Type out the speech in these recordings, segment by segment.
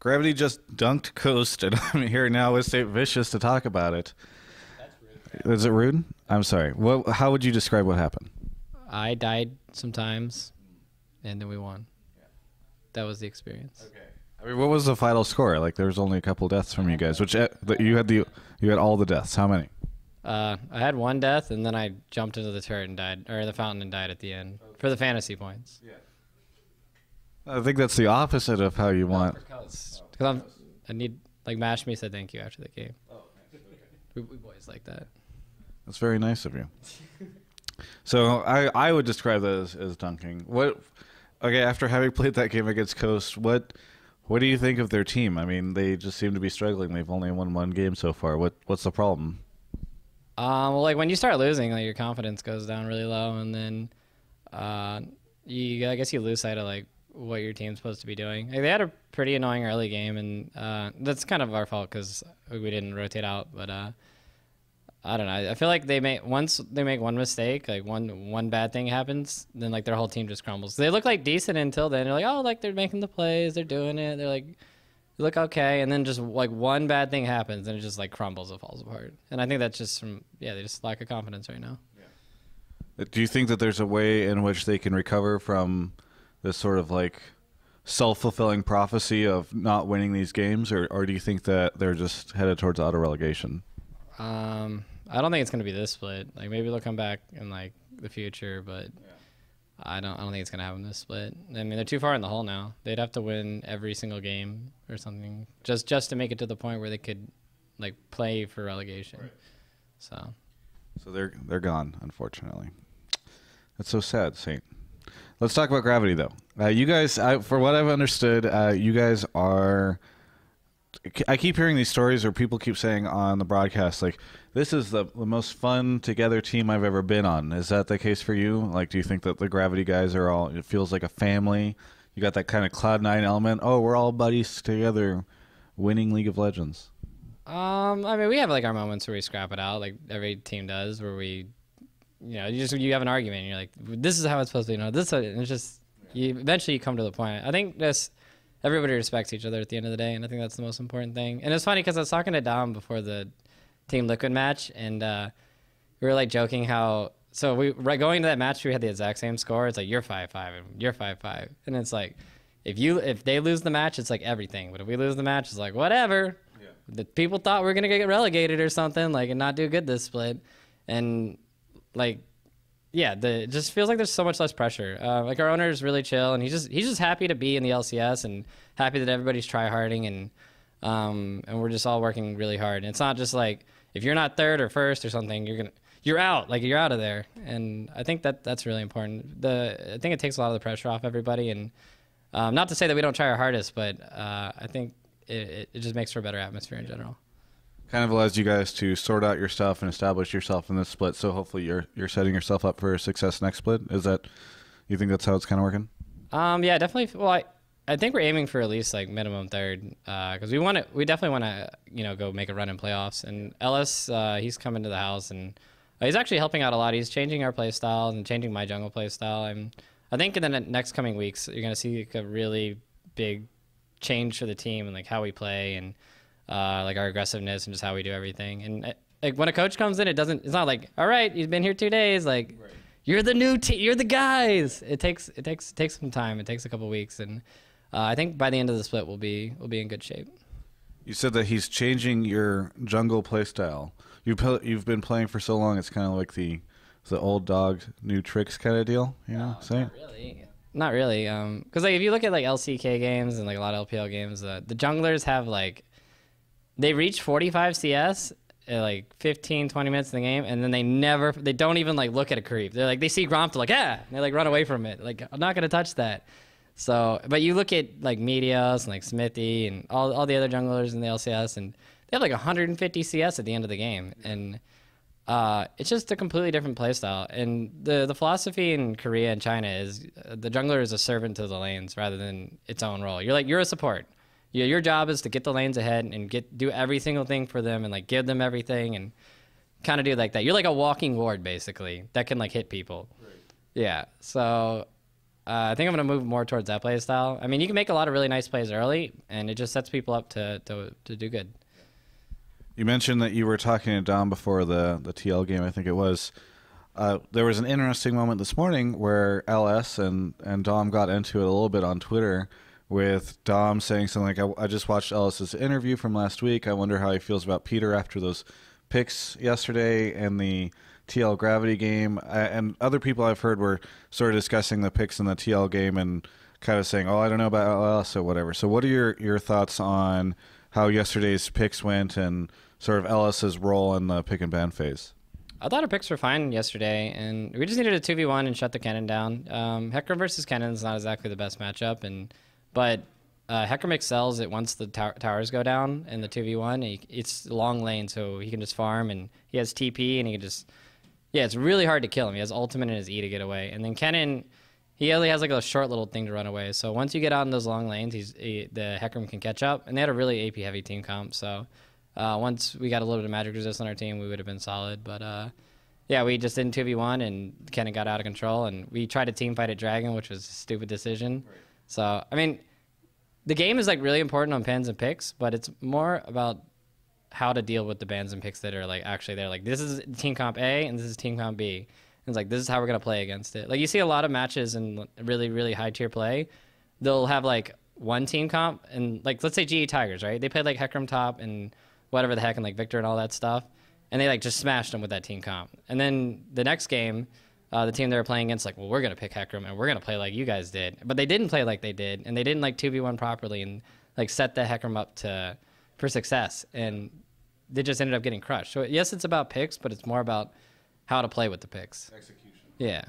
Gravity just dunked Coast, and I'm here now with Saintvicious to talk about it. That's rude. Is it rude? I'm sorry. How would you describe what happened? I died sometimes, and then we won. That was the experience. Okay. I mean, what was the final score? Like, there was only a couple deaths from you guys, which you had all the deaths. How many? I had one death, and then I jumped into the turret and died, or the fountain and died at the end for the fantasy points. Yeah. I think that's the opposite of how you want. Because I need, like, Mash Me said thank you after the game. Oh, okay. We boys like that. That's very nice of you. So I would describe that as dunking. Okay, after having played that game against Coast, what do you think of their team? I mean, they just seem to be struggling. They've only won one game so far. What's the problem? Well, like when you start losing, like your confidence goes down really low, and then I guess you lose sight of like what your team's supposed to be doing. Like, they had a pretty annoying early game, and that's kind of our fault because we didn't rotate out. But I don't know. I feel like once they make one mistake, like one bad thing happens, then like their whole team just crumbles. They look like decent until then. They're like, oh, like they're making the plays, they're doing it. They're like, they look okay, and then just like one bad thing happens, and it just like crumbles, it falls apart. And I think that's just they just lack of confidence right now. Yeah. Do you think that there's a way in which they can recover from this sort of like self-fulfilling prophecy of not winning these games, or do you think that they're just headed towards auto relegation? I don't think it's gonna be this split. Like maybe they'll come back in like the future, but I don't think it's gonna happen this split. I mean, they're too far in the hole now. They'd have to win every single game or something just to make it to the point where they could like play for relegation. Right. So they're gone, unfortunately. That's so sad, Saint. Let's talk about Gravity though. You guys, for what I've understood, you guys are. I keep hearing these stories, or people keep saying on the broadcast, like, this is the most fun together team I've ever been on. Is that the case for you? Like, do you think that the Gravity guys it feels like a family? You got that kind of Cloud9 element. Oh, we're all buddies together, winning League of Legends. I mean, we have like our moments where we scrap it out, like every team does, where we, you have an argument, and you're like, this is how it's supposed to be. And it's just, eventually you come to the point. I think everybody respects each other at the end of the day, and I think that's the most important thing. And it's funny because I was talking to Dom before the Team Liquid match, and we were like joking how going into that match we had the exact same score. It's like you're 5-5 and you're 5-5, and it's like if they lose the match, it's like everything. But if we lose the match, it's like whatever. Yeah. The people thought we were gonna get relegated or something, like, and not do good this split, and like. Yeah, it just feels like there's so much less pressure. Like our owner is really chill, and he's just happy to be in the LCS and happy that everybody's try-harding, and we're just all working really hard. And it's not just like if you're not third or first or something, you're out, like you're out of there. And I think that's really important. I think it takes a lot of the pressure off everybody, and not to say that we don't try our hardest, but I think it just makes for a better atmosphere in general. Kind of allows you guys to sort out your stuff and establish yourself in this split. So hopefully you're setting yourself up for success next split. You think that's how it's kind of working? Yeah, definitely. Well, I think we're aiming for at least like minimum third, because we definitely want to go make a run in playoffs. And Ellis, he's coming to the house, and he's actually helping out a lot. He's changing our play style and changing my jungle play style. And I think in the next coming weeks you're gonna see like a really big change for the team and like how we play and. Like our aggressiveness and just how we do everything. And like when a coach comes in, it's not like, all right, you've been here 2 days. Like you're the new team, you're the guys. It takes some time. It takes a couple weeks. And I think by the end of the split, we'll be in good shape. You said that he's changing your jungle playstyle. You've been playing for so long. It's kind of like the old dog, new tricks kind of deal. Not really. Not really. Cause like if you look at like LCK games and like a lot of LPL games, the junglers have like, they reach 45 CS at like 15, 20 minutes in the game, and then they don't even like look at a creep. They're like, they see Gromp, they're like, and they like run away from it. Like, I'm not going to touch that. So, but you look at like Meteos and like Smithy and all the other junglers in the LCS, and they have like 150 CS at the end of the game. And it's just a completely different playstyle. And the philosophy in Korea and China is the jungler is a servant to the lanes rather than its own role. You're a support. Yeah, your job is to get the lanes ahead and do every single thing for them and like give them everything and kind of do like that. You're like a walking ward basically that can like hit people. Right. Yeah. So I think I'm going to move more towards that play style. I mean, you can make a lot of really nice plays early, and it just sets people up to do good. You mentioned that you were talking to Dom before the TL game, I think it was. There was an interesting moment this morning where LS and Dom got into it a little bit on Twitter, with Dom saying something like, I just watched Ellis's interview from last week. I wonder how he feels about Peter after those picks yesterday and the TL Gravity game. And other people I've heard were sort of discussing the picks in the TL game and kind of saying, oh, I don't know about Ellis or whatever. So what are your thoughts on how yesterday's picks went and sort of Ellis's role in the pick and ban phase? I thought our picks were fine yesterday, and we just needed a 2v1 and shut the cannon down. Hecarim versus cannon is not exactly the best matchup, but Hecarim excels it once the towers go down in the 2v1. It's a long lane, so he can just farm, and he has TP, and he can just... Yeah, it's really hard to kill him. He has ultimate and his E to get away. And then Kennen, he only has like a short little thing to run away. So once you get out in those long lanes, the Hecarim can catch up. And they had a really AP-heavy team comp, so... once we got a little bit of magic resist on our team, we would have been solid. But yeah, we just didn't 2v1, and Kennen got out of control. And we tried to team fight at Dragon, which was a stupid decision. Right. So, I mean, the game is like really important on pins and picks, but it's more about how to deal with the bans and picks that are like actually there. Like, this is team comp A, and this is team comp B. And it's like, this is how we're going to play against it. Like, you see a lot of matches in really, really high tier play. They'll have like one team comp, and like, let's say GE Tigers, right? They played like Hecarim top and whatever the heck, and like Victor and all that stuff, and they like just smashed them with that team comp. And then the next game, the team they were playing against, like, well, we're gonna pick Hecarim and we're gonna play like you guys did, but they didn't play like they did, and they didn't like 2v1 properly and like set the Hecarim up for success, and they just ended up getting crushed. So yes, it's about picks, but it's more about how to play with the picks. Execution. Yeah.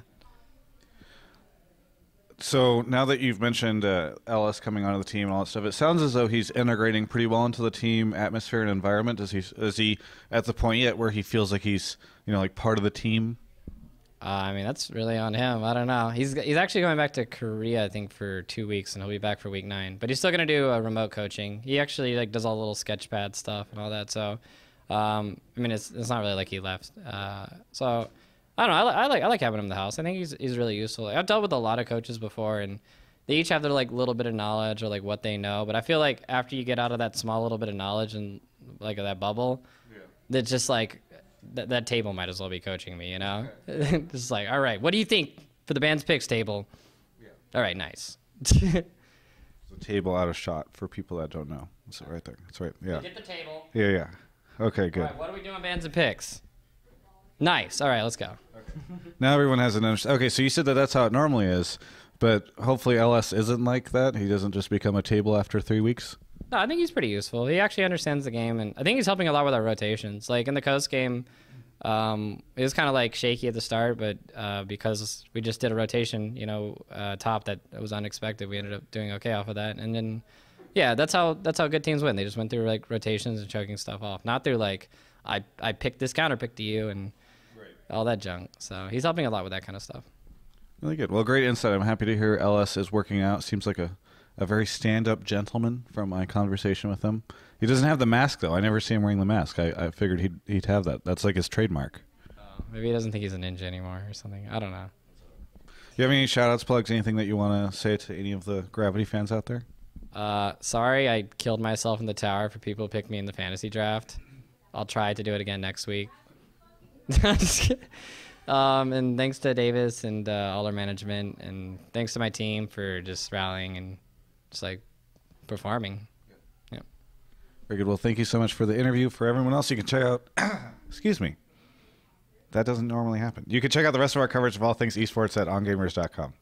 So now that you've mentioned LS coming onto the team and all that stuff, it sounds as though he's integrating pretty well into the team atmosphere and environment. Is he at the point yet where he feels like he's, you know, like part of the team? I mean, that's really on him. I don't know. He's actually going back to Korea, I think, for 2 weeks, and he'll be back for week 9. But he's still gonna do remote coaching. He actually like does all the little sketchpad stuff and all that. So, I mean, it's not really like he left. So. I don't know. I like having him in the house. I think he's really useful. I've dealt with a lot of coaches before, and they each have their like little bit of knowledge or like what they know. But I feel like after you get out of that small little bit of knowledge and like that bubble, that's just like that table might as well be coaching me, you know? Okay. Just like, all right, what do you think for the band's picks table? Yeah. All right, nice. The table out of shot for people that don't know. That's it right there. That's right. Yeah. Get the table. Yeah, yeah. Okay, good. All right, what are we doing, bands and picks? Nice. All right, let's go. Okay. Now everyone has an understanding. Okay, so you said that that's how it normally is, but hopefully LS isn't like that. He doesn't just become a table after 3 weeks. No, I think he's pretty useful. He actually understands the game, and I think he's helping a lot with our rotations. Like in the Coast game, it was kind of like shaky at the start, but because we just did a rotation, you know, top that was unexpected, we ended up doing okay off of that. And then, yeah, that's how good teams win. They just went through like rotations and choking stuff off, not through like I picked this counter pick to you and all that junk. So he's helping a lot with that kind of stuff. Really good. Well, great insight. I'm happy to hear LS is working out. Seems like a very stand-up gentleman from my conversation with him. He doesn't have the mask, though. I never see him wearing the mask. I figured he'd have that. That's like his trademark. Maybe he doesn't think he's a ninja anymore or something. I don't know. You have any shout-outs, plugs, anything that you want to say to any of the Gravity fans out there? Sorry I killed myself in the tower for people who picked me in the fantasy draft. I'll try to do it again next week. Just kidding. And thanks to Davis and all our management, and thanks to my team for just rallying and just like performing. Yeah. Very good. Well, thank you so much for the interview. For everyone else, you can check out. Excuse me. That doesn't normally happen. You can check out the rest of our coverage of all things esports at ongamers.com.